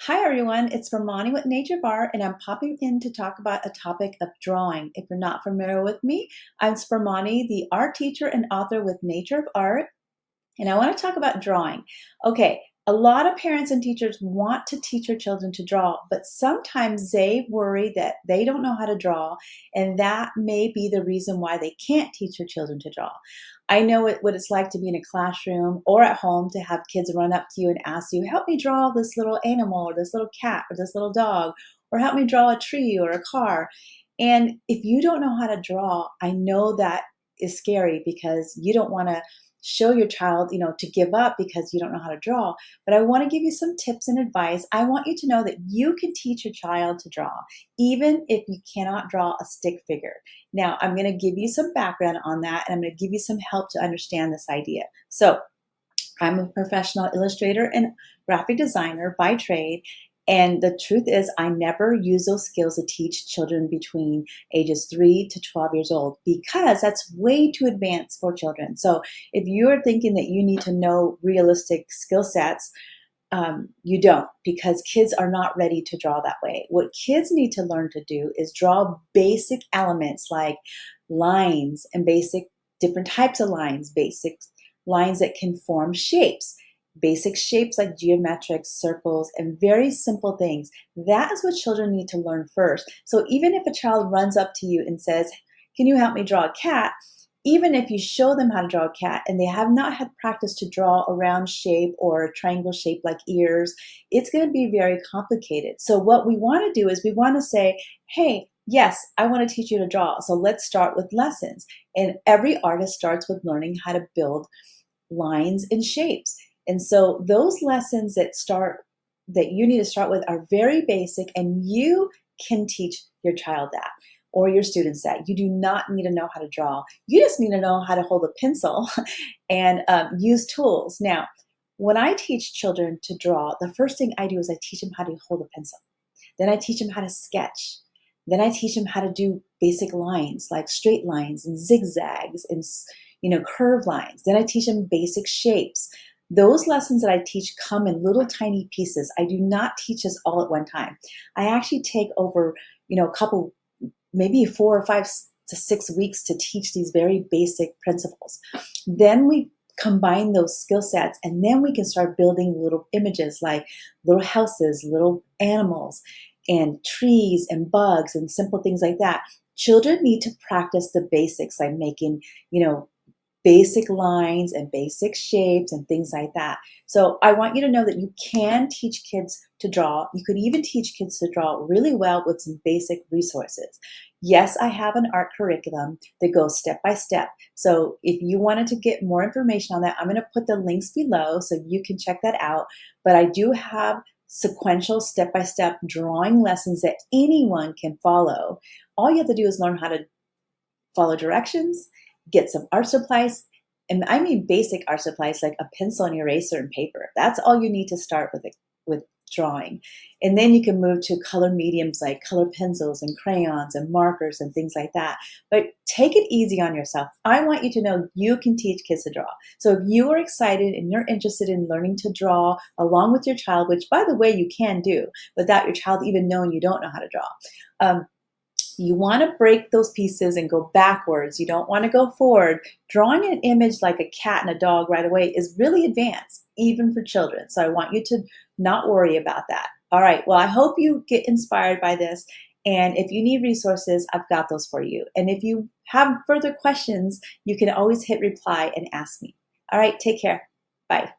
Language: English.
Hi everyone, it's Spramani with Nature Bar, and I'm popping in to talk about a topic of drawing. If you're not familiar with me, I'm Spramani, the art teacher and author with Nature of Art, and I want to talk about drawing. Okay, a lot of parents and teachers want to teach their children to draw, but sometimes they worry that they don't know how to draw, and that may be the reason why they can't teach their children to draw. I know what it's like to be in a classroom or at home to have kids run up to you and ask you, help me draw this little animal or this little cat or this little dog, or help me draw a tree or a car. And if you don't know how to draw, I know that is scary because you don't want to show your child, to give up because you don't know how to draw. But I want to give you some tips and advice. I want you to know that you can teach your child to draw, even if you cannot draw a stick figure. Now, I'm going to give you some background on that, and I'm going to give you some help to understand this idea. So, I'm a professional illustrator and graphic designer by trade. And the truth is, I never use those skills to teach children between ages 3 to 12 years old because that's way too advanced for children. So if you're thinking that you need to know realistic skill sets, you don't, because kids are not ready to draw that way. What kids need to learn to do is draw basic elements like lines and basic different types of lines, basic lines that can form shapes, basic shapes like geometric circles and very simple things. That is what children need to learn first. So even if a child runs up to you and says, can you help me draw a cat? Even if you show them how to draw a cat and they have not had practice to draw a round shape or a triangle shape like ears, it's going to be very complicated. So what we want to do is we want to say, hey, yes, I want to teach you to draw. So let's start with lessons. And every artist starts with learning how to build lines and shapes. And so those lessons that you need to start with are very basic, and you can teach your child that or your students that. You do not need to know how to draw. You just need to know how to hold a pencil and use tools. Now, when I teach children to draw, the first thing I do is I teach them how to hold a pencil. Then I teach them how to sketch. Then I teach them how to do basic lines like straight lines and zigzags and curved lines. Then I teach them basic shapes. Those lessons that I teach come in little tiny pieces. I do not teach this all at one time. I actually take over, a couple, maybe 4 or 5 to 6 weeks to teach these very basic principles. Then we combine those skill sets, and then we can start building little images like little houses, little animals, and trees and bugs and simple things like that. Children need to practice the basics like making, basic lines and basic shapes and things like that. So I want you to know that you can teach kids to draw. You could even teach kids to draw really well with some basic resources. Yes, I have an art curriculum that goes step by step. So if you wanted to get more information on that, I'm going to put the links below so you can check that out. But I do have sequential step-by-step drawing lessons that anyone can follow. All you have to do is learn how to follow directions, get some art supplies, and I mean basic art supplies like a pencil and eraser and paper. That's all you need to start with drawing. And then you can move to color mediums like color pencils and crayons and markers and things like that. But take it easy on yourself. I want you to know you can teach kids to draw. So if you are excited and you're interested in learning to draw along with your child, which by the way you can do without your child even knowing you don't know how to draw, you want to break those pieces and go backwards. You don't want to go forward. Drawing an image like a cat and a dog right away is really advanced, even for children. So I want you to not worry about that. All right. Well, I hope you get inspired by this. And if you need resources, I've got those for you. And if you have further questions, you can always hit reply and ask me. All right. Take care. Bye.